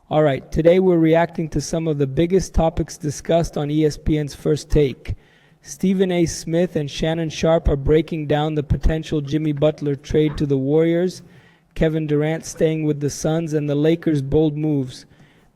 All right, today we're reacting to some of the biggest topics discussed on ESPN's First Take. Stephen A. Smith and Shannon Sharp are breaking down the potential Jimmy Butler trade to the Warriors, Kevin Durant staying with the Suns, and the Lakers' bold moves.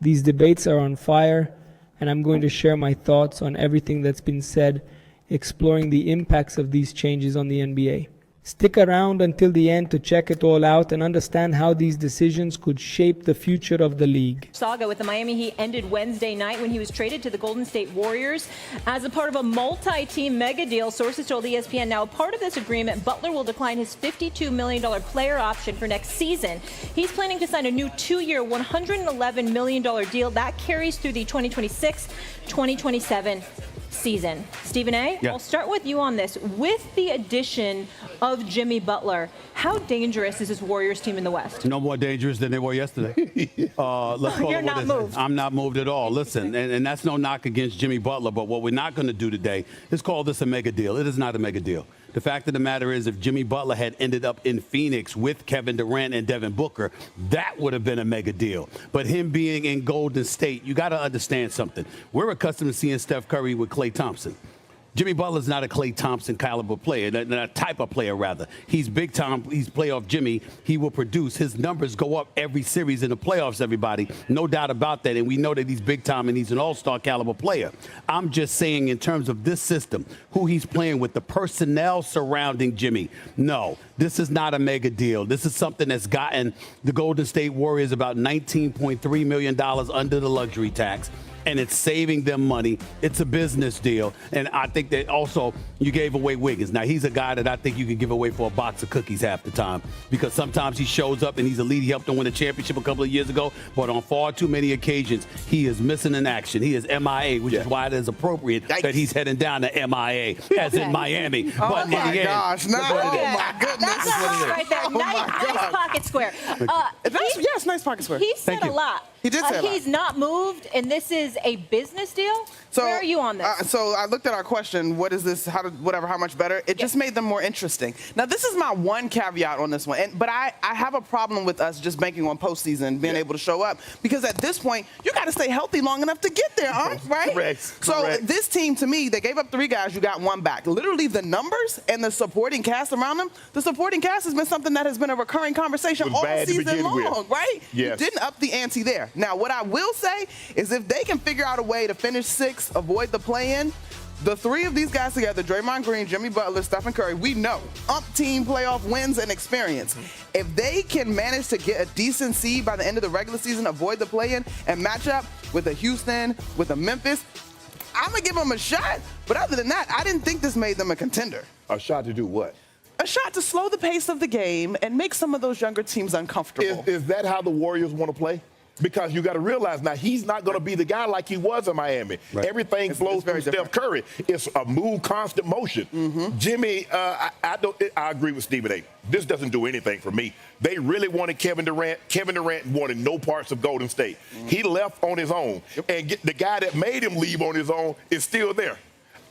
These debates are on fire, and I'm going to share my thoughts on everything that's been said, exploring the impacts of these changes on the NBA. Stick around until the end to check it all out and understand how these decisions could shape the future of the league. Saga with the Miami Heat ended Wednesday night when he was traded to the Golden State Warriors as a part of a multi-team mega deal, sources told ESPN. Now, part of this agreement, Butler will decline his $52 million player option for next season. He's planning to sign a new 2-year, $111 million deal that carries through the 2026-2027 season. Stephen A., yeah. I'll start with you on this. With the addition of Jimmy Butler, how dangerous is this Warriors team in the West? No more dangerous than they were yesterday. Let's call You're it what not it is. moved. I'm not moved at all. Listen, and that's no knock against Jimmy Butler, but what we're not going to do today is call this a mega deal. It is not a mega deal. The fact of the matter is, if Jimmy Butler had ended up in Phoenix with Kevin Durant and Devin Booker, that would have been a mega deal. But him being in Golden State, you got to understand something. We're accustomed to seeing Steph Curry with Klay Thompson. Jimmy Butler's not a Klay Thompson caliber player, a type of player, rather. He's big time. He's playoff Jimmy. He will produce. His numbers go up every series in the playoffs, everybody. No doubt about that. And we know that he's big time and he's an all-star caliber player. I'm just saying in terms of this system, who he's playing with, the personnel surrounding Jimmy. No, this is not a mega deal. This is something that's gotten the Golden State Warriors about $19.3 million under the luxury tax. And it's saving them money. It's a business deal. And I think that also you gave away Wiggins. Now, he's a guy that I think you can give away for a box of cookies half the time, because sometimes he shows up and he's a lead. He helped them win a championship a couple of years ago. But on far too many occasions, he is missing in action. He is MIA, which is why it is appropriate that he's heading down to MIA, as in Miami. Oh, my gosh. No. Oh, my goodness. That's a right there. Nice pocket square. Yes, nice pocket square. He said a lot. He did say a lot. He's not moved, and this is a business deal? So, where are you on this? So I looked at our question, what is this, how much better? It just made them more interesting. Now, this is my one caveat on this one, but I have a problem with us just banking on postseason, being able to show up, because at this point, you got to stay healthy long enough to get there, right? Correct. So this team, to me, they gave up 3 guys, you got 1 back. Literally, the numbers and the supporting cast around them, the supporting cast has been something that has been a recurring conversation all season long, right? Yes. You didn't up the ante there. Now, what I will say is if they can figure out a way to finish 6th, avoid the play-in, the 3 of these guys together, Draymond Green, Jimmy Butler, Stephen Curry, we know umpteen playoff wins and experience. If they can manage to get a decent seed by the end of the regular season, avoid the play-in, and match up with a Houston, with a Memphis, I'm going to give them a shot. But other than that, I didn't think this made them a contender. A shot to do what? A shot to slow the pace of the game and make some of those younger teams uncomfortable. Is that how the Warriors want to play? Because you got to realize now he's not going to be the guy like he was in Miami. Right. Everything flows from Steph Curry. It's a move, constant motion. Jimmy, I agree with Stephen A. This doesn't do anything for me. They really wanted Kevin Durant. Kevin Durant wanted no parts of Golden State. He left on his own. And the guy that made him leave on his own is still there.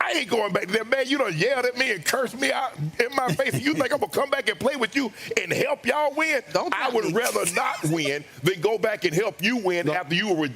I ain't going back to that, man. You done yelled at me and cursed me out in my face. You think I'm going to come back and play with you and help y'all win? I would rather not win than go back and help you win after you were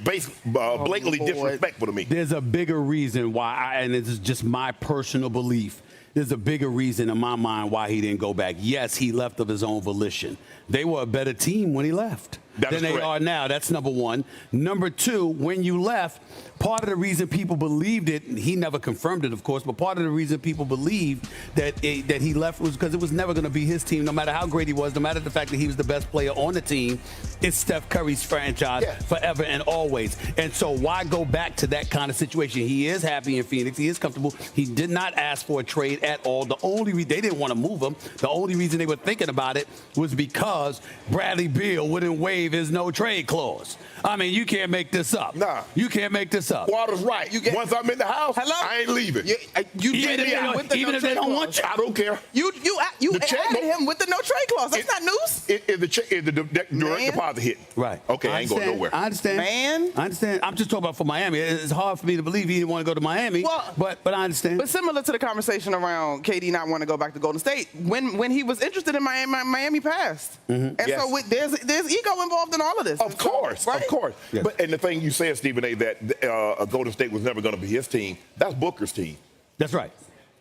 blatantly disrespectful to me. There's a bigger reason why, and this is just my personal belief, there's a bigger reason in my mind why he didn't go back. Yes, he left of his own volition. They were a better team when he left than they are now. That's number one. Number two, when you left, part of the reason people believed it, he never confirmed it, of course, but part of the reason people believed that he left was because it was never going to be his team, no matter how great he was, no matter the fact that he was the best player on the team. It's Steph Curry's franchise forever and always. And so why go back to that kind of situation? He is happy in Phoenix. He is comfortable. He did not ask for a trade at all. The only reason they didn't want to move him, the only reason they were thinking about it was because Bradley Beal wouldn't waive his no-trade clause. I mean, you can't make this up. Nah. You can't make this up. Water's right. Once I'm in the house, I ain't leaving. Even if they don't want you. I don't care. You added him with the no-trade clause. That's not news. Is the direct deposit hit? Right. Okay, I ain't going nowhere. I understand. Man. I understand. I'm just talking about for Miami. It's hard for me to believe he didn't want to go to Miami, but I understand. But similar to the conversation around KD not wanting to go back to Golden State, when he was interested in Miami passed. And so there's ego involved. involved in all of this. Of course, right? of course. Yes. But and the thing you said, Stephen A., that Golden State was never going to be his team. That's Booker's team. That's right.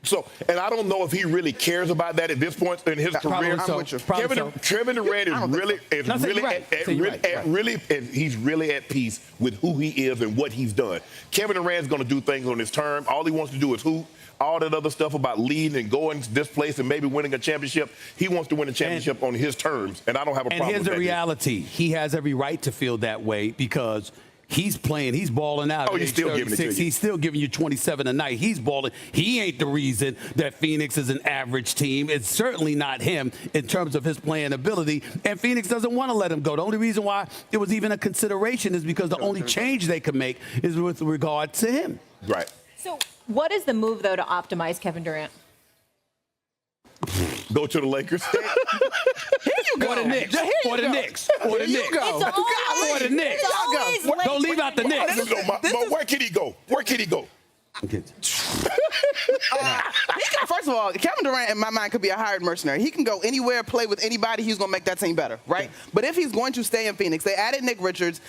So, and I don't know if he really cares about that at this point in his career. Kevin Durant he's really at peace with who he is and what he's done. Kevin Durant's going to do things on his term. All he wants to do is hoop. All that other stuff about leading and going this place and maybe winning a championship, he wants to win a championship on his terms, and I don't have a problem with that. And here's the reality. He has every right to feel that way because he's playing. He's balling out. Oh, he's still giving it to you. He's still giving you 27 a night. He's balling. He ain't the reason that Phoenix is an average team. It's certainly not him in terms of his playing ability. And Phoenix doesn't want to let him go. The only reason why it was even a consideration is because the only change they could make is with regard to him. Right. So what is the move, though, to optimize Kevin Durant? Go to the Lakers. Here you go. Or the Knicks. Or the Knicks. Or the Knicks. Or the Knicks. Don't leave out the Knicks. Where can he go? Where can he go? First of all, Kevin Durant, in my mind, could be a hired mercenary. He can go anywhere, play with anybody. He's going to make that team better, right? Yeah. But if he's going to stay in Phoenix, they added Nick Richards.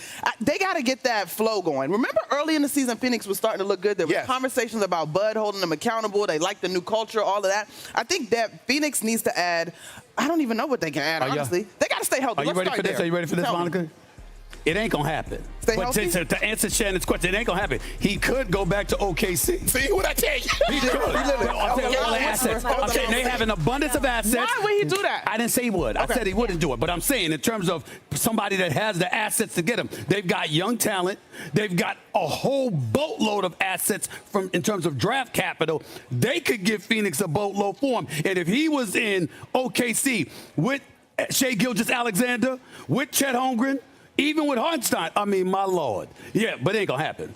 They got to get that flow going. Remember early in the season, Phoenix was starting to look good. There were conversations about Bud holding them accountable. They like the new culture, all of that. I think that Phoenix needs to add. I don't even know what they can add, honestly. They got to stay healthy. Are you ready for this? Are you ready for this, Monica? It ain't going to happen. Stay healthy? To answer Shannon's question, it ain't going to happen. He could go back to OKC. See what I tell you? He could. I'm saying they have an abundance of assets. Why would he do that? I didn't say he would. I said he wouldn't do it. But I'm saying in terms of somebody that has the assets to get him, they've got young talent. They've got a whole boatload of assets in terms of draft capital. They could give Phoenix a boatload for him. And if he was in OKC with Shai Gilgeous-Alexander, with Chet Holmgren, even with Hartenstein, I mean, my Lord. Yeah, but it ain't going to happen.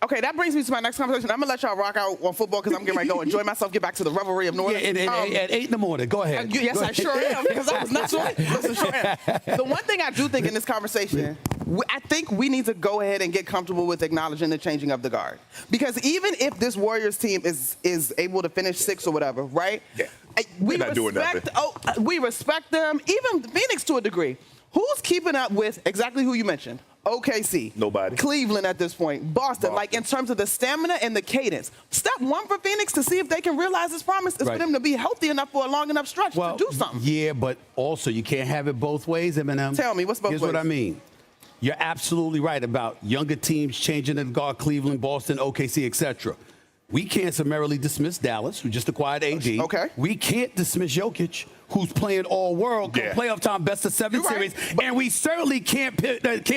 Okay, that brings me to my next conversation. I'm going to let y'all rock out on football because I'm getting ready to go enjoy myself, get back to the revelry of New Orleans. Yeah, at 8 in the morning. Go ahead. Yes, I sure am because I was not sure. Listen, sure am. The one thing I do think in this conversation, I think we need to go ahead and get comfortable with acknowledging the changing of the guard. Because even if this Warriors team is able to finish 6th or whatever, right? Yeah. We respect them, even Phoenix to a degree. Who's keeping up with exactly who you mentioned? OKC. Nobody. Cleveland at this point. Boston. Like in terms of the stamina and the cadence. Step one for Phoenix to see if they can realize this promise is for them to be healthy enough for a long enough stretch to do something. Yeah, but also you can't have it both ways, Eminem. Tell me, what's both ways? Here's what I mean. You're absolutely right about younger teams changing the guard, Cleveland, Boston, OKC, etc. We can't summarily dismiss Dallas, who just acquired AD. Okay. We can't dismiss Jokic, who's playing all world, playoff time, best of 7 series, and we certainly can't. LeBron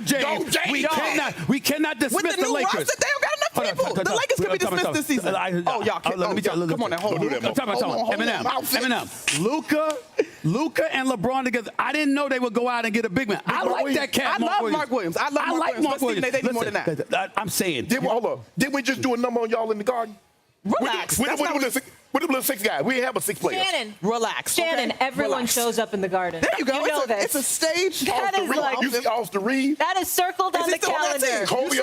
James. We cannot dismiss with the new Lakers. Roster, they don't got enough people. The Lakers could be dismissed this season. Y'all can't. Come on now, hold on. Eminem. Luka and LeBron together. I didn't know they would go out and get a big man. I like that cat. I love Mark Williams. I like Mark Williams. They need more than that. I'm saying. Hold up. Didn't we just do a number on y'all in the garden? Relax. With the little 6 guys. We have a 6 player. Shannon. Relax. Shannon, everyone shows up in the garden. There you go. You know it's a stage. That is like, you see Austin Reeves? that is circled on the calendar. Kobe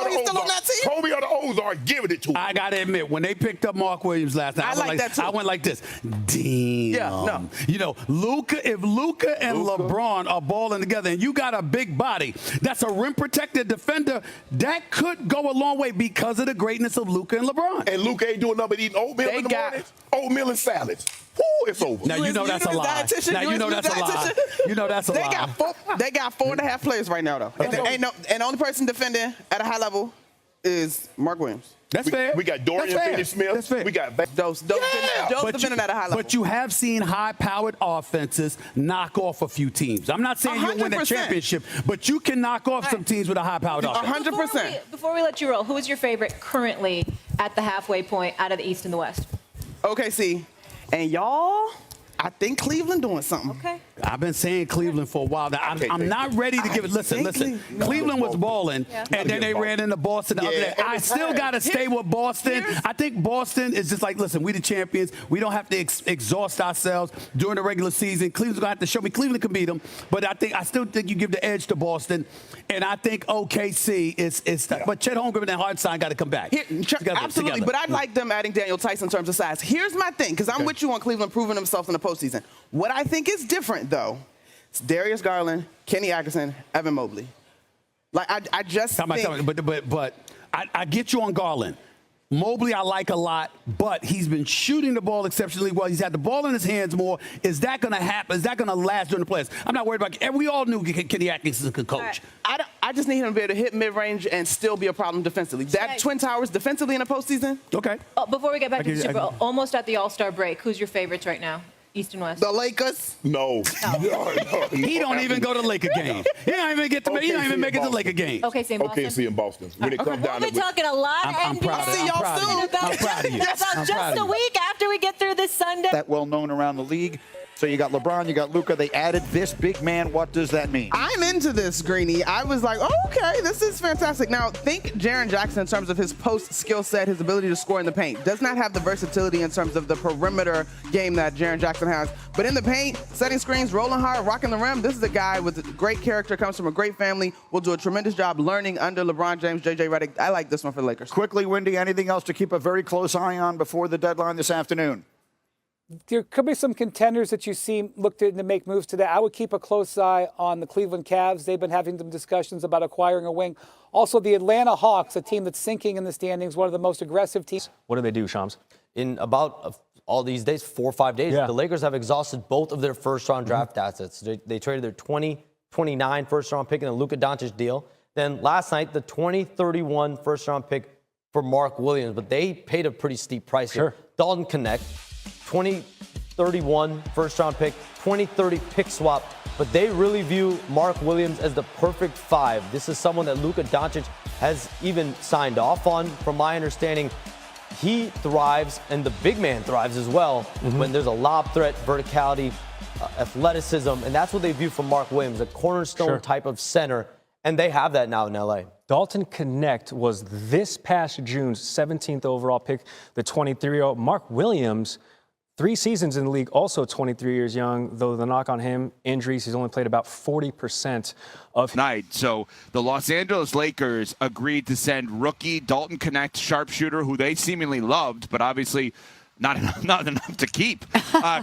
or the Ozark giving it to him. I got to admit, when they picked up Mark Williams last night, I went like this. Damn. Yeah, no. You know, if Luka and LeBron are balling together and you got a big body that's a rim-protected defender, that could go a long way because of the greatness of Luka and LeBron. And Luka ain't doing nothing but eating oatmeal in the morning. Oatmeal and salads. Woo, it's over. Now you know that's a lie. Now you know that's a lie. You know that's a lie. They got 4.5 players right now, though. And the only person defending at a high level is Mark Williams. That's fair. We got Dorian Finney-Smith. That's fair. We got Joe's defending at a high level. But you have seen high-powered offenses knock off a few teams. I'm not saying you'll win a championship, but you can knock off some teams with a high-powered offense. 100%. Before we let you roll, who is your favorite currently at the halfway point out of the East and the West? OKC. And y'all, I think Cleveland doing something. Okay. I've been saying Cleveland for a while. I'm not ready to give it. Listen. Cleveland was balling, and then they ran into Boston the other day. I still got to stay with Boston. I think Boston is just like, listen, we the champions. We don't have to exhaust ourselves during the regular season. Cleveland's going to have to show me. Cleveland can beat them, but I still think you give the edge to Boston, and I think OKC is but Chet Holmgren and Hartenstein got to come back. Absolutely, but I'd like them adding Daniel Tice in terms of size. Here's my thing, because I'm with you on Cleveland proving themselves in the postseason. What I think is different, though, it's Darius Garland, Kenny Atkinson, Evan Mobley. Like, I just think... But I get you on Garland. Mobley I like a lot, but he's been shooting the ball exceptionally well. He's had the ball in his hands more. Is that going to happen? Is that going to last during the playoffs? I'm not worried about it. We all knew Kenny Atkinson could coach. I just need him to be able to hit mid-range and still be a problem defensively. That Twin Towers defensively in the postseason? Okay. Before we get back to the Super Bowl, almost at the All-Star break, who's your favorites right now? East and West. The Lakers? No. He don't even go to Laker games. He don't even get to. He don't even make it to Laker games. OKC in Boston. OKC in Boston. When it comes down We'll be talking a lot of I'm proud of you. I'm proud of you. About just a week after we get through this Sunday. That well known around the league. So you got LeBron, you got Luka. They added this big man. What does that mean? I'm into this, Greeny. I was like, oh, okay, this is fantastic. Now, think Jaren Jackson in terms of his post skill set, his ability to score in the paint. Does not have the versatility in terms of the perimeter game that Jaren Jackson has. But in the paint, setting screens, rolling hard, rocking the rim, this is a guy with great character, comes from a great family, will do a tremendous job learning under LeBron James, J.J. Redick. I like this one for the Lakers. Quickly, Wendy, anything else to keep a very close eye on before the deadline this afternoon? There could be some contenders that you see looked to make moves today. I would keep a close eye on the Cleveland Cavs. They've been having some discussions about acquiring a wing. Also, the Atlanta Hawks, a team that's sinking in the standings, one of the most aggressive teams. What do they do, Shams? In about all these days, 4 or 5 days, the Lakers have exhausted both of their first-round draft assets. They traded their 2029 first-round pick in the Luka Doncic deal. Then last night, the 2031 first-round pick for Mark Williams. But they paid a pretty steep price here. Dalton Connect. 2031 first-round pick, 2030 pick swap, but they really view Mark Williams as the perfect 5. This is someone that Luka Doncic has even signed off on. From my understanding, he thrives, and the big man thrives as well when there's a lob threat, verticality, athleticism, and that's what they view from Mark Williams, a cornerstone type of center, and they have that now in L.A. Dalton Connect was this past June's 17th overall pick, the 23-year-old Mark Williams. 3 seasons in the league, also 23 years young, though the knock on him, injuries, he's only played about 40% of night. So the Los Angeles Lakers agreed to send rookie Dalton Connect, sharpshooter, who they seemingly loved, but obviously not enough to keep,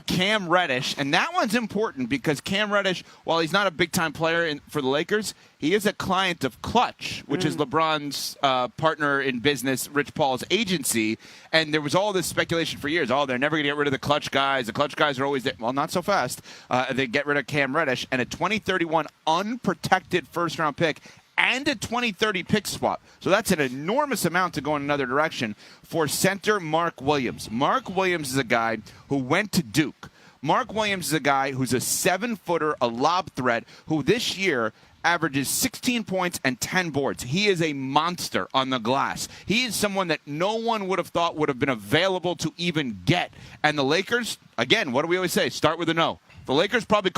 Cam Reddish. And that one's important because Cam Reddish, while he's not a big-time player for the Lakers, he is a client of Clutch, which is LeBron's partner in business, Rich Paul's agency. And there was all this speculation for years. Oh, they're never going to get rid of the Clutch guys. The Clutch guys are always there. Well, not so fast. They get rid of Cam Reddish and a 2031 unprotected first-round pick and a 2030 pick swap. So that's an enormous amount to go in another direction for center Mark Williams. Mark Williams is a guy who went to Duke. Mark Williams is a guy who's a 7-footer, a lob threat, who this year averages 16 points and 10 boards. He is a monster on the glass. He is someone that no one would have thought would have been available to even get. And the Lakers, again, what do we always say? Start with a no. The Lakers probably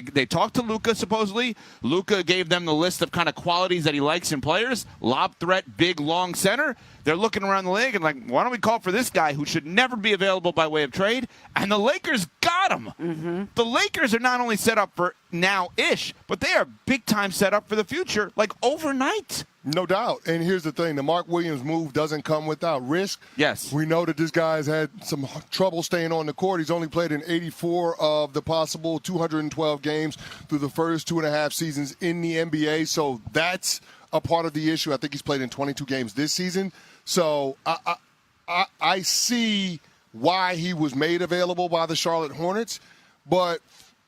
they talked to Luka, supposedly. Luka gave them the list of kind of qualities that he likes in players. Lob threat, big, long center. They're looking around the league and like, why don't we call for this guy who should never be available by way of trade? And the Lakers got him. The Lakers are not only set up for now-ish, but they are big-time set up for the future, like overnight. No doubt. And here's the thing. The Mark Williams move doesn't come without risk. Yes. We know that this guy's had some trouble staying on the court. He's only played in 84 of the possible 212 games through the first 2.5 seasons in the NBA. So that's a part of the issue. I think he's played in 22 games this season. So I see why he was made available by the Charlotte Hornets, but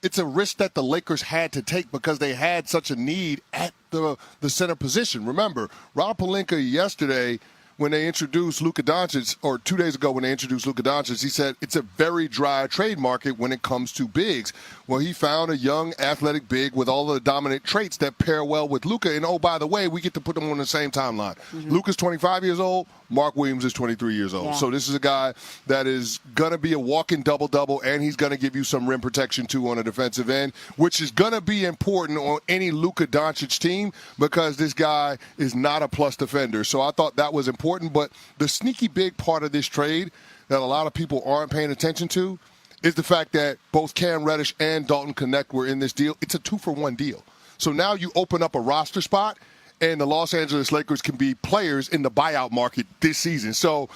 it's a risk that the Lakers had to take because they had such a need at the center position. Remember, Rob Pelinka yesterday, when they introduced Luka Doncic, or 2 days ago when they introduced Luka Doncic, he said it's a very dry trade market when it comes to bigs. Well, he found a young, athletic big with all of the dominant traits that pair well with Luka. And, oh, by the way, we get to put them on the same timeline. Luka's 25 years old. Mark Williams is 23 years old. Yeah. So this is a guy that is going to be a walking double-double, and he's going to give you some rim protection, too, on a defensive end, which is going to be important on any Luka Doncic team because this guy is not a plus defender. So I thought that was important. But the sneaky big part of this trade that a lot of people aren't paying attention to is the fact that both Cam Reddish and Dalton Knecht were in this deal. It's a 2-for-1 deal. So now you open up a roster spot, and the Los Angeles Lakers can be players in the buyout market this season. So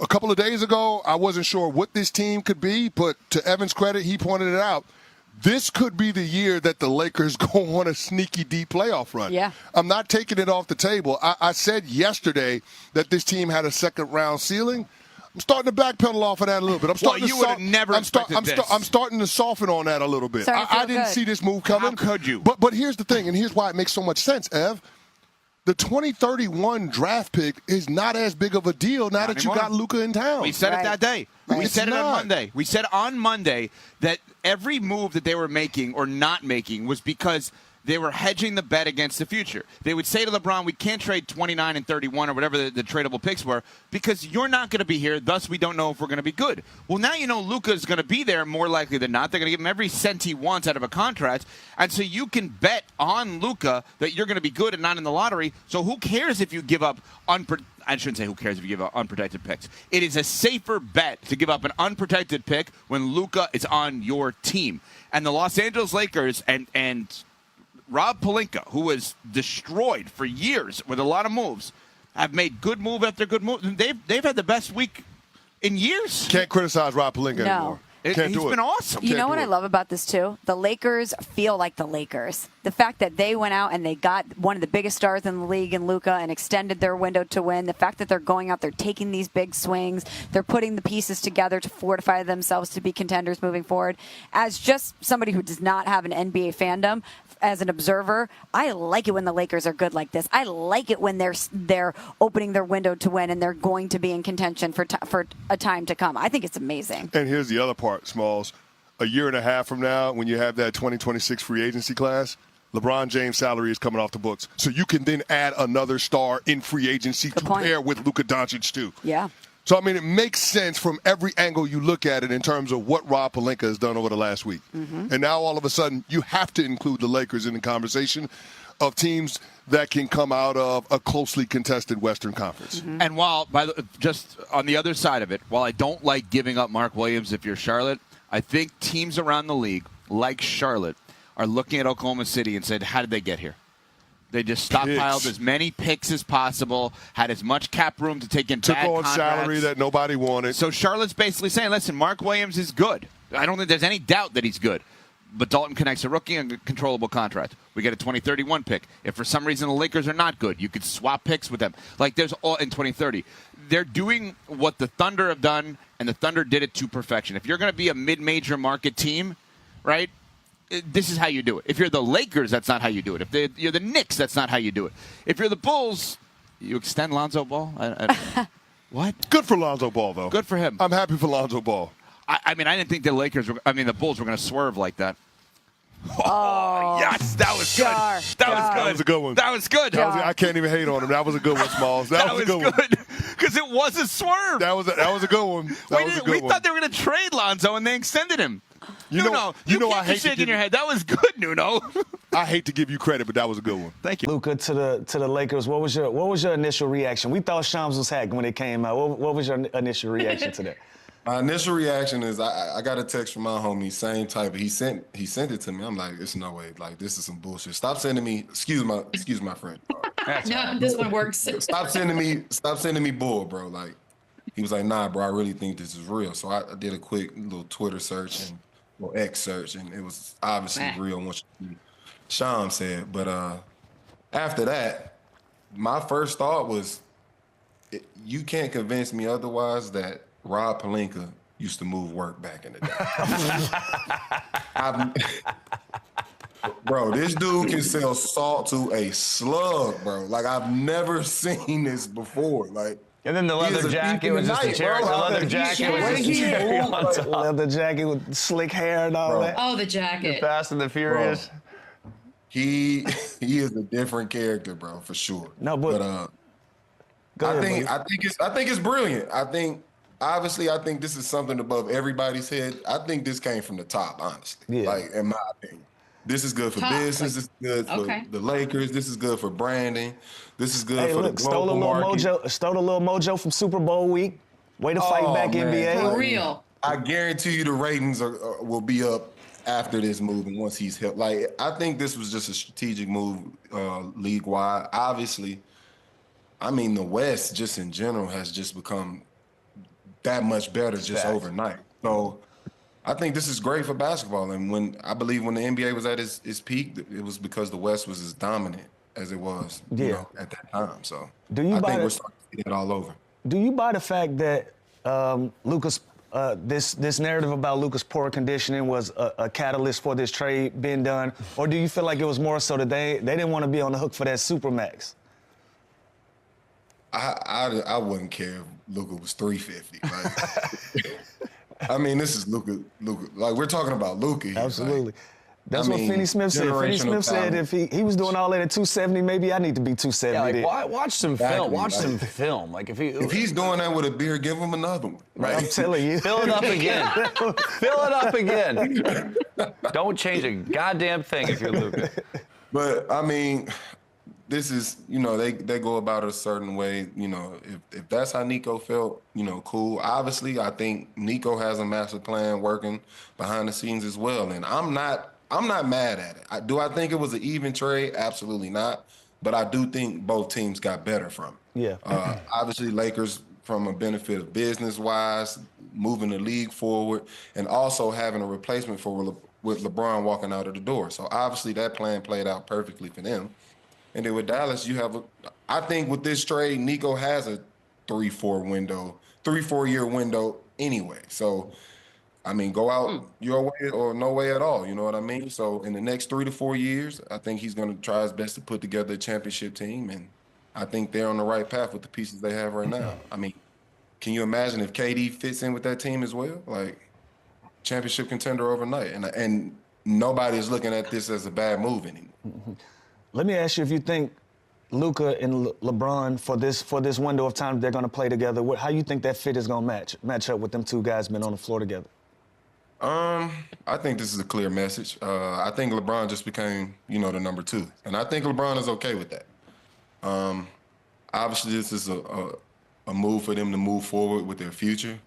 a couple of days ago, I wasn't sure what this team could be, but to Evan's credit, he pointed it out. This could be the year that the Lakers go on a sneaky deep playoff run. Yeah. I'm not taking it off the table. I said yesterday that this team had a second-round ceiling. I'm starting to backpedal off of that a little bit. I'm starting you would have never expected this. I'm starting to soften on that a little bit. I didn't see this move coming. How could you? But here's the thing, and here's why it makes so much sense, Ev. The 2031 draft pick is not as big of a deal now that you got Luka in town. We said it that day. We said it on Monday. We said on Monday that every move that they were making or not making was because they were hedging the bet against the future. They would say to LeBron, we can't trade 29 and 31 or whatever the tradable picks were because you're not going to be here, thus we don't know if we're going to be good. Well, now you know Luka's going to be there more likely than not. They're going to give him every cent he wants out of a contract, and so you can bet on Luka that you're going to be good and not in the lottery. So who cares if you give up I shouldn't say who cares if you give up unprotected picks. It is a safer bet to give up an unprotected pick when Luka is on your team. And the Los Angeles Lakers and Rob Pelinka, who was destroyed for years with a lot of moves, have made good move after good move. They've had the best week in years. Can't criticize Rob Pelinka anymore. He's been awesome. You know what I love about this, too? The Lakers feel like the Lakers. The fact that they went out and they got one of the biggest stars in the league in Luka and extended their window to win. The fact that they're going out, they're taking these big swings. They're putting the pieces together to fortify themselves to be contenders moving forward. As just somebody who does not have an NBA fandom, as an observer, I like it when the Lakers are good like this. I like it when they're opening their window to win and they're going to be in contention for a time to come. I think it's amazing. And here's the other part, Smalls. A year and a half from now, when you have that 2026 free agency class, LeBron James' salary is coming off the books. So you can then add another star in free agency to pair with Luka Doncic, too. Yeah. So, I mean, it makes sense from every angle you look at it in terms of what Rob Pelinka has done over the last week. And now, all of a sudden, you have to include the Lakers in the conversation of teams that can come out of a closely contested Western Conference. And while, just on the other side of it, while I don't like giving up Mark Williams if you're Charlotte, I think teams around the league, like Charlotte, are looking at Oklahoma City and said, how did they get here? They just stockpiled as many picks as possible, had as much cap room to take in bad contracts. Took on salary that nobody wanted. So Charlotte's basically saying, listen, Mark Williams is good. I don't think there's any doubt that he's good. But Dalton Connect's a rookie and a controllable contract. We get a 2031 pick. If for some reason the Lakers are not good, you could swap picks with them. Like there's all in 2030. They're doing what the Thunder have done, and the Thunder did it to perfection. If you're going to be a mid-major market team, right, this is how you do it. If you're the Lakers, that's not how you do it. If you're the Knicks, that's not how you do it. If you're the Bulls, you extend Lonzo Ball. What? Good for Lonzo Ball, though. Good for him. I'm happy for Lonzo Ball. I mean, I didn't think the Bulls were going to swerve like that. Oh, yes, that was good. That was good. That was a good one. That was good. I can't even hate on him. That was a good one, Smalls. That was a good one. Because it was a swerve. That was a good one. We thought they were going to trade Lonzo, and they extended him. Nuno, you can't I hate be shaking your head. That was good, Nuno. I hate to give you credit, but that was a good one. Thank you. Luka, to the Lakers, what was your initial reaction? We thought Shams was hacked when it came out. What was your initial reaction to that? My initial reaction is I got a text from my homie, same type. He sent it to me. I'm like, it's no way. Like, this is some bullshit. Stop sending me. Excuse my friend. No, this one works. Stop sending me bull, bro. Like, he was like, nah, bro. I really think this is real. So I did a quick little Twitter search and X search, and it was obviously real. What Sean said, but after that, my first thought was, you can't convince me otherwise that Rob Pelinka used to move work back in the day. Bro, this dude can sell salt to a slug, bro. Like, I've never seen this before. Like, And then the leather jacket was just a cherry. The leather jacket was just a cherry on top. Leather jacket with slick hair and all that. Oh, the jacket. Fast and the Furious. Bro. He is a different character, bro, for sure. No, but I think it's brilliant. I think this is something above everybody's head. I think this came from the top, honestly. Yeah. Like, in my opinion. This is good for business. This is good for the Lakers. This is good for branding. This is good for the global market. Stole a little mojo from Super Bowl week. Way to fight back, man. NBA. For real. I guarantee you the ratings will be up after this move and once he's helped. Like, I think this was just a strategic move league-wide. Obviously, I mean, the West just in general has just become that much better just overnight. So I think this is great for basketball. And I believe when the NBA was at its peak, it was because the West was as dominant as it was at that time. So I think we're starting to see that all over. Do you buy the fact that Luka's this narrative about Luka's poor conditioning was a catalyst for this trade being done, or do you feel like it was more so that they didn't want to be on the hook for that Supermax? I wouldn't care if Luka was 350. Like, I mean, this is Luka. Like, we're talking about Luka here. Absolutely. Like, That's what Finney Smith said. Finney Smith said if he was doing all that at 270, maybe I need to be 270. Yeah, like, watch some film. Watch some film. Like if he's doing that with a beer, give him another one. Right? I'm telling you. Fill it up again. Fill it up again. Don't change a goddamn thing if you're Luka. But I mean, this is, they go about it a certain way. If that's how Nico felt, cool. Obviously, I think Nico has a master plan working behind the scenes as well. And I'm not mad at it. Do I think it was an even trade? Absolutely not. But I do think both teams got better from it. Yeah. Obviously, Lakers from a benefit of business-wise, moving the league forward, and also having a replacement with LeBron walking out of the door. So obviously that plan played out perfectly for them. And then with Dallas, you have I think with this trade, Nico has a 3-4 year window anyway. So, I mean, go out your way or no way at all. You know what I mean? So in the next 3 to 4 years, I think he's going to try his best to put together a championship team. And I think they're on the right path with the pieces they have right now. I mean, can you imagine if KD fits in with that team as well? Like, championship contender overnight. And nobody is looking at this as a bad move anymore. Mm-hmm. Let me ask you if you think Luka and LeBron for this window of time they're going to play together, how you think that fit is going to match up with them two guys being on the floor together? I think this is a clear message. I think LeBron just became, the number 2. And I think LeBron is okay with that. Obviously, this is a move for them to move forward with their future.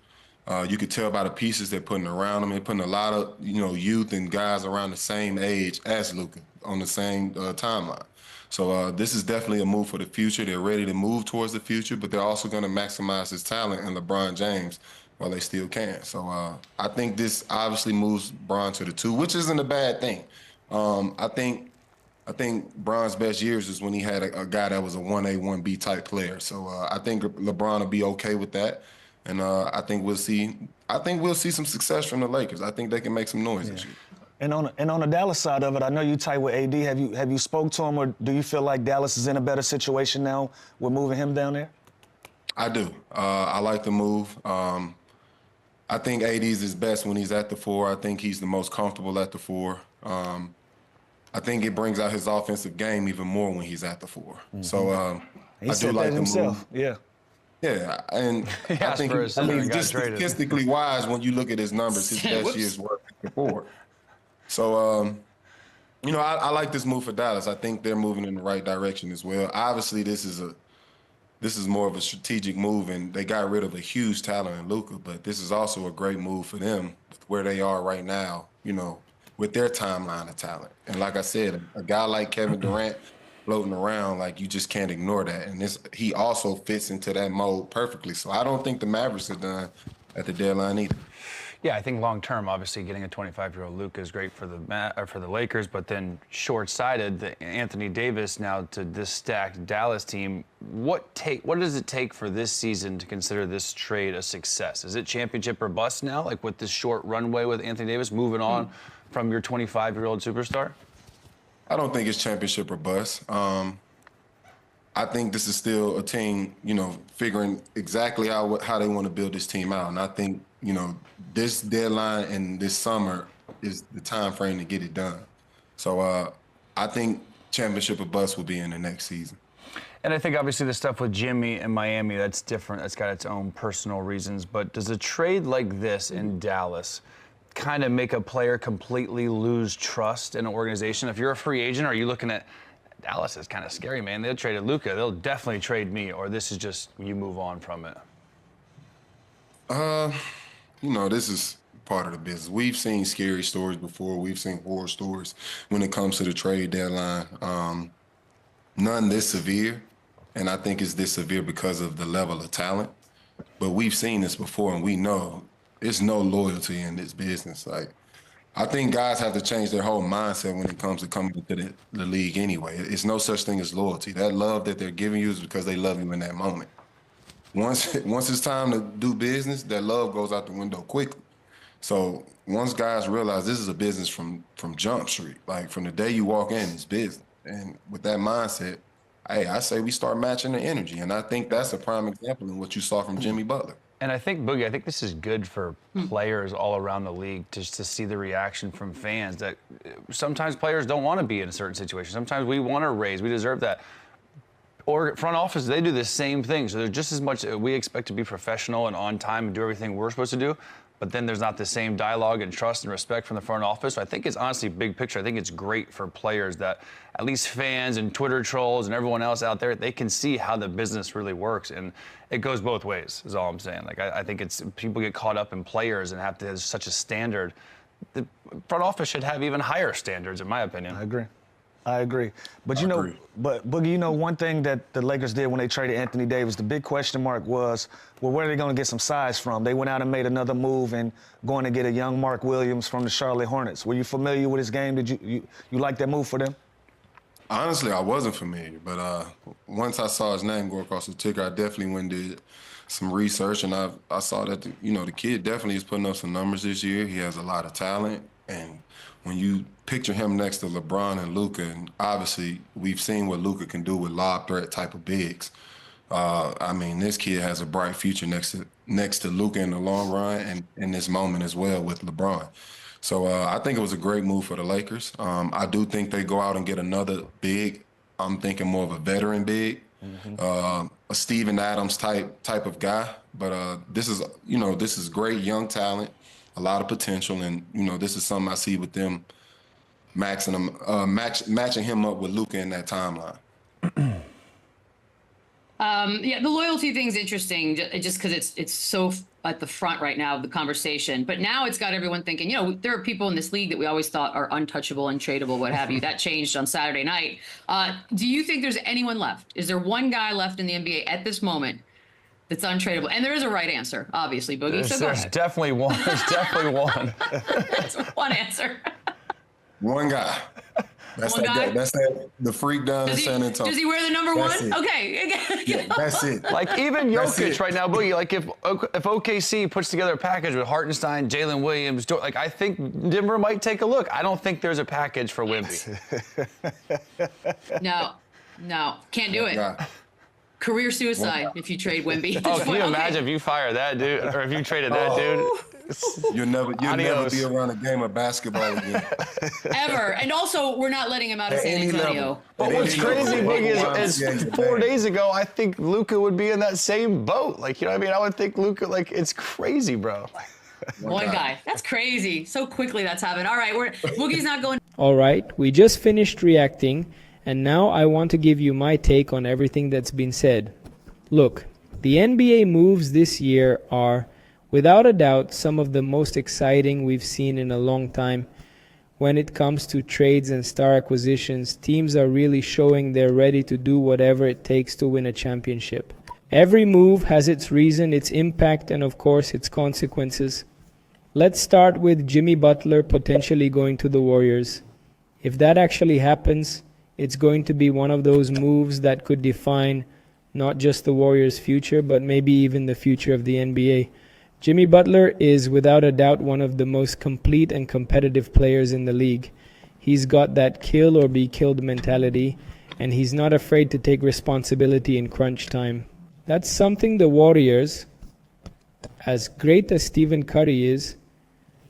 You could tell by the pieces they're putting around them. They're putting a lot of, youth and guys around the same age as Luka on the same timeline. So this is definitely a move for the future. They're ready to move towards the future, but they're also going to maximize his talent and LeBron James while they still can. So I think this obviously moves Bron to the 2, which isn't a bad thing. I think Bron's best years is when he had a guy that was a 1A, 1B type player. So I think LeBron will be okay with that. And I think we'll see some success from the Lakers. I think they can make some noise this year. And on the Dallas side of it, I know you tight with AD. Have you spoke to him, or do you feel like Dallas is in a better situation now with moving him down there? I do. I like the move. I think AD is his best when he's at the 4. I think he's the most comfortable at the 4. I think it brings out his offensive game even more when he's at the 4. Mm-hmm. So I do like the move. Yeah. Yeah, and I think just statistically wise, when you look at his numbers, his best years were before. So, I like this move for Dallas. I think they're moving in the right direction as well. Obviously, this is more of a strategic move, and they got rid of a huge talent in Luka. But this is also a great move for them where they are right now. With their timeline of talent. And like I said, a guy like Kevin Durant floating around, like, you just can't ignore that. And he also fits into that mode perfectly. So I don't think the Mavericks are done at the deadline either. Yeah, I think long term, obviously, getting a 25-year-old Luka is great for the Lakers, but then short-sighted, Anthony Davis now to this stacked Dallas team. What does it take for this season to consider this trade a success? Is it championship or bust now, like with this short runway with Anthony Davis moving on from your 25-year-old superstar? I don't think it's championship or bust. I I think this is still a team, figuring exactly how they want to build this team out. And I think, this deadline and this summer is the time frame to get it done. So I think championship or bust will be in the next season. And I think obviously the stuff with Jimmy and Miami, that's different. That's got its own personal reasons. But does a trade like this in Dallas kind of make a player completely lose trust in an organization? If you're a free agent, are you looking at Dallas is kind of scary, man. They'll trade Luka. They'll definitely trade me, or this is just you move on from it? This is part of the business. We've seen scary stories before. We've seen horror stories when it comes to the trade deadline. None this severe, and I think it's this severe because of the level of talent. But we've seen this before, and we know there's no loyalty in this business. Like, I think guys have to change their whole mindset when it comes to coming into the league anyway. It's no such thing as loyalty. That love that they're giving you is because they love you in that moment. Once it's time to do business, that love goes out the window quickly. So once guys realize this is a business from Jump Street, like from the day you walk in, it's business. And with that mindset, I say we start matching the energy. And I think that's a prime example of what you saw from Jimmy Butler. And I think, Boogie, this is good for players all around the league just to see the reaction from fans that sometimes players don't want to be in a certain situation. Sometimes we want to raise. We deserve that. Or front office, they do the same thing. So there's just as much we expect to be professional and on time and do everything we're supposed to do. But then there's not the same dialogue and trust and respect from the front office. So I think it's honestly big picture. I think it's great for players that at least fans and Twitter trolls and everyone else out there, they can see how the business really works. And it goes both ways, is all I'm saying. Like, I think it's people get caught up in players and have to have such a standard. The front office should have even higher standards, in my opinion. I agree. But but Boogie, one thing that the Lakers did when they traded Anthony Davis, the big question mark was, well, where are they going to get some size from? They went out and made another move and going to get a young Mark Williams from the Charlotte Hornets. Were you familiar with his game? Did you like that move for them? Honestly, I wasn't familiar, but once I saw his name go across the ticker, I definitely went and did some research, and I saw that the kid definitely is putting up some numbers this year. He has a lot of talent, and when you picture him next to LeBron and Luka, and obviously we've seen what Luka can do with lob threat type of bigs. This kid has a bright future next to Luka in the long run, and in this moment as well with LeBron. So I think it was a great move for the Lakers. I do think they go out and get another big. I'm thinking more of a veteran big, a Steven Adams type of guy. But this is great young talent, a lot of potential, and this is something I see with them matching him up with Luka in that timeline. The loyalty thing's interesting just because it's so at the front right now of the conversation. But now it's got everyone thinking, there are people in this league that we always thought are untouchable, untradeable, what have you. That changed on Saturday night. Do you think there's anyone left? Is there one guy left in the NBA at this moment that's untradeable? And there is a right answer, obviously, Boogie. So go ahead. Definitely one. There's definitely one. That's one answer. One guy. That's the freak down in San Antonio. Does he wear the number one? Okay. Yeah, that's it. Like even Jokic right now, Boogie. Like if OKC puts together a package with Hartenstein, Jalen Williams, I think Denver might take a look. I don't think there's a package for Wemby. No, can't do it. Yeah. Career suicide if you trade Wemby. Oh, can you imagine if you fire that dude, or if you traded that dude? You'll never be around a game of basketball again. Ever. And also, we're not letting him out of San Antonio. But what's crazy, Biggie, is 4 days ago, I think Luka would be in that same boat. Like, I would think Luka, it's crazy, bro. One guy. That's crazy. So quickly that's happened. All right, Boogie's not going. All right, we just finished reacting, and now I want to give you my take on everything that's been said. Look, the NBA moves this year are, without a doubt, some of the most exciting we've seen in a long time. When it comes to trades and star acquisitions, teams are really showing they're ready to do whatever it takes to win a championship. Every move has its reason, its impact, and of course its consequences. Let's start with Jimmy Butler potentially going to the Warriors. If that actually happens, it's going to be one of those moves that could define not just the Warriors' future, but maybe even the future of the NBA. Jimmy Butler is without a doubt one of the most complete and competitive players in the league. He's got that kill or be killed mentality, and he's not afraid to take responsibility in crunch time. That's something the Warriors, as great as Stephen Curry is,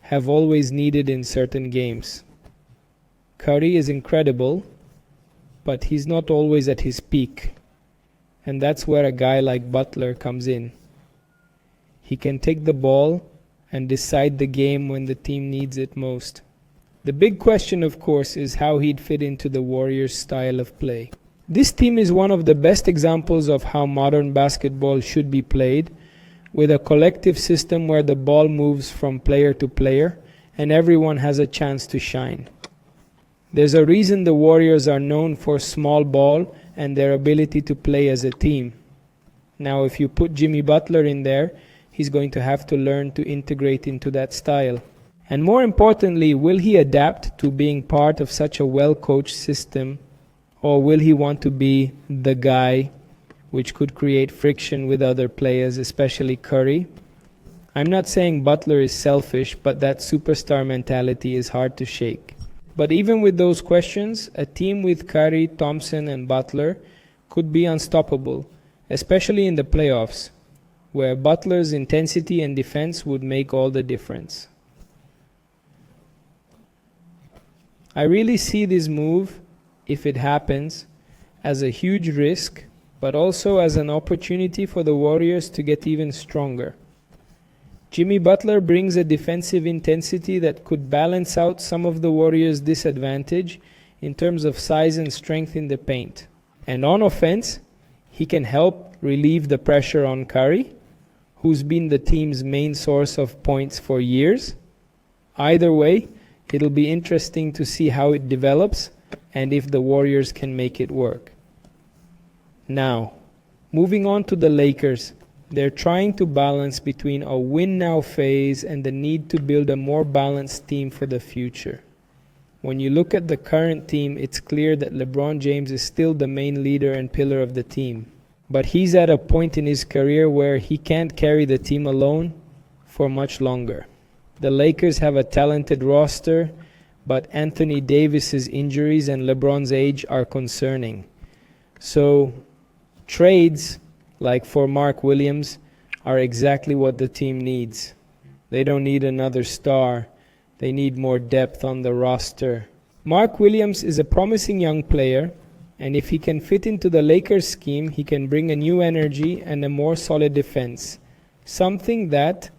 have always needed in certain games. Curry is incredible, but he's not always at his peak. And that's where a guy like Butler comes in. He can take the ball and decide the game when the team needs it most. The big question, of course, is how he'd fit into the Warriors' style of play. This team is one of the best examples of how modern basketball should be played, with a collective system where the ball moves from player to player and everyone has a chance to shine. There's a reason the Warriors are known for small ball and their ability to play as a team. Now, if you put Jimmy Butler in there, he's going to have to learn to integrate into that style. And more importantly, will he adapt to being part of such a well-coached system, or will he want to be the guy, which could create friction with other players, especially Curry? I'm not saying Butler is selfish, but that superstar mentality is hard to shake. But even with those questions, a team with Curry, Thompson, and Butler could be unstoppable, especially in the playoffs, where Butler's intensity and defense would make all the difference. I really see this move, if it happens, as a huge risk, but also as an opportunity for the Warriors to get even stronger. Jimmy Butler brings a defensive intensity that could balance out some of the Warriors' disadvantage in terms of size and strength in the paint. And on offense, he can help relieve the pressure on Curry, who's been the team's main source of points for years. Either way, it'll be interesting to see how it develops and if the Warriors can make it work. Now, moving on to the Lakers. They're trying to balance between a win-now phase and the need to build a more balanced team for the future. When you look at the current team, it's clear that LeBron James is still the main leader and pillar of the team. But he's at a point in his career where he can't carry the team alone for much longer. The Lakers have a talented roster, but Anthony Davis's injuries and LeBron's age are concerning. So, trades, like for Mark Williams, are exactly what the team needs. They don't need another star. They need more depth on the roster. Mark Williams is a promising young player, and if he can fit into the Lakers scheme, he can bring a new energy and a more solid defense. Something that,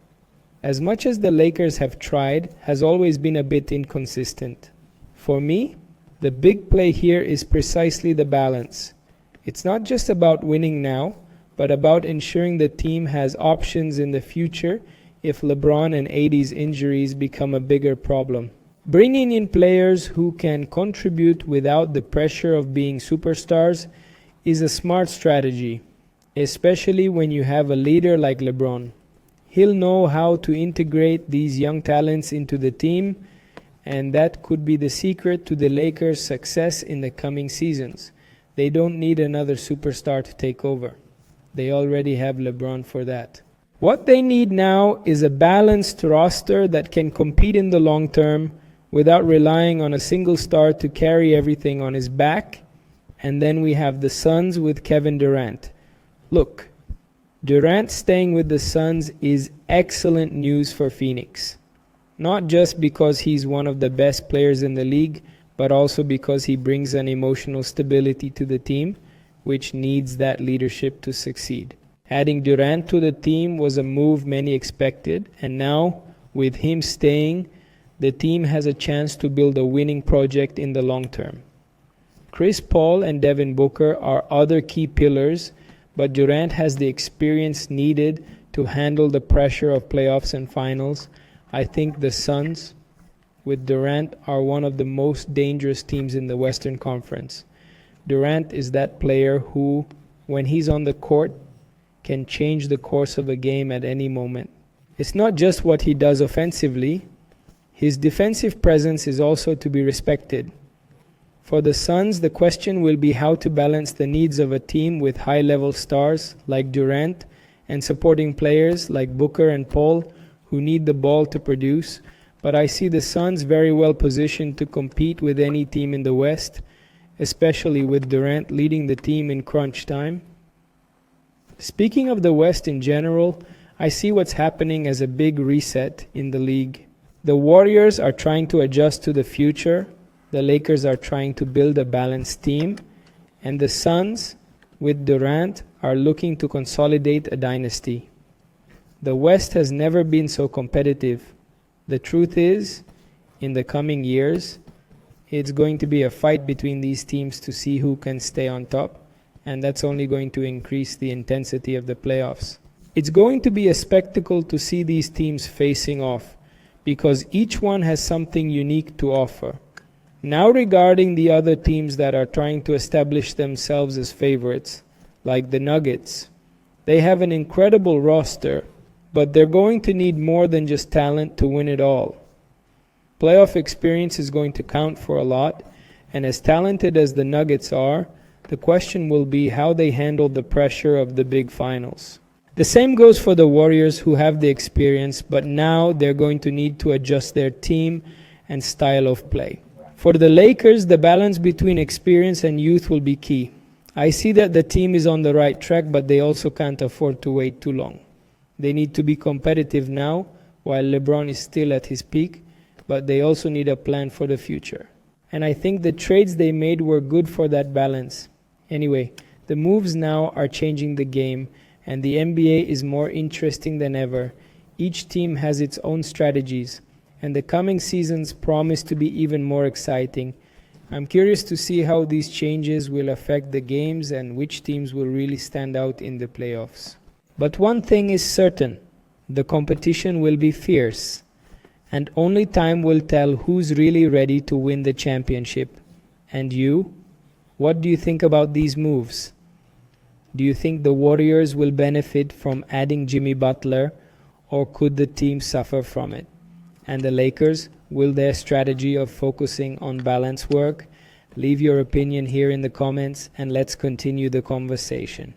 as much as the Lakers have tried, has always been a bit inconsistent. For me, the big play here is precisely the balance. It's not just about winning now, but about ensuring the team has options in the future if LeBron and AD's injuries become a bigger problem. Bringing in players who can contribute without the pressure of being superstars is a smart strategy, especially when you have a leader like LeBron. He'll know how to integrate these young talents into the team, and that could be the secret to the Lakers' success in the coming seasons. They don't need another superstar to take over. They already have LeBron for that. What they need now is a balanced roster that can compete in the long term without relying on a single star to carry everything on his back. And then we have the Suns with Kevin Durant. Look, Durant staying with the Suns is excellent news for Phoenix. Not just because he's one of the best players in the league, but also because he brings an emotional stability to the team, which needs that leadership to succeed. Adding Durant to the team was a move many expected, and now, with him staying, the team has a chance to build a winning project in the long term. Chris Paul and Devin Booker are other key pillars, but Durant has the experience needed to handle the pressure of playoffs and finals. I think the Suns, with Durant, are one of the most dangerous teams in the Western Conference. Durant is that player who, when he's on the court, can change the course of a game at any moment. It's not just what he does offensively. His defensive presence is also to be respected. For the Suns, the question will be how to balance the needs of a team with high-level stars like Durant and supporting players like Booker and Paul who need the ball to produce. But I see the Suns very well positioned to compete with any team in the West, especially with Durant leading the team in crunch time? Speaking of the West in general, I see what's happening as a big reset in the league. The Warriors are trying to adjust to the future, the Lakers are trying to build a balanced team, and the Suns, with Durant, are looking to consolidate a dynasty. The West has never been so competitive. The truth is, in the coming years, it's going to be a fight between these teams to see who can stay on top, and that's only going to increase the intensity of the playoffs. It's going to be a spectacle to see these teams facing off, because each one has something unique to offer. Now regarding the other teams that are trying to establish themselves as favorites, like the Nuggets, they have an incredible roster, but they're going to need more than just talent to win it all. Playoff experience is going to count for a lot, and as talented as the Nuggets are, the question will be how they handle the pressure of the big finals. The same goes for the Warriors, who have the experience, but now they're going to need to adjust their team and style of play. For the Lakers, the balance between experience and youth will be key. I see that the team is on the right track, but they also can't afford to wait too long. They need to be competitive now, while LeBron is still at his peak, but they also need a plan for the future. And I think the trades they made were good for that balance. Anyway, the moves now are changing the game, and the NBA is more interesting than ever. Each team has its own strategies, and the coming seasons promise to be even more exciting. I'm curious to see how these changes will affect the games and which teams will really stand out in the playoffs. But one thing is certain, the competition will be fierce, and only time will tell who's really ready to win the championship. And you? What do you think about these moves? Do you think the Warriors will benefit from adding Jimmy Butler, or could the team suffer from it? And the Lakers, will their strategy of focusing on balance work? Leave your opinion here in the comments and let's continue the conversation.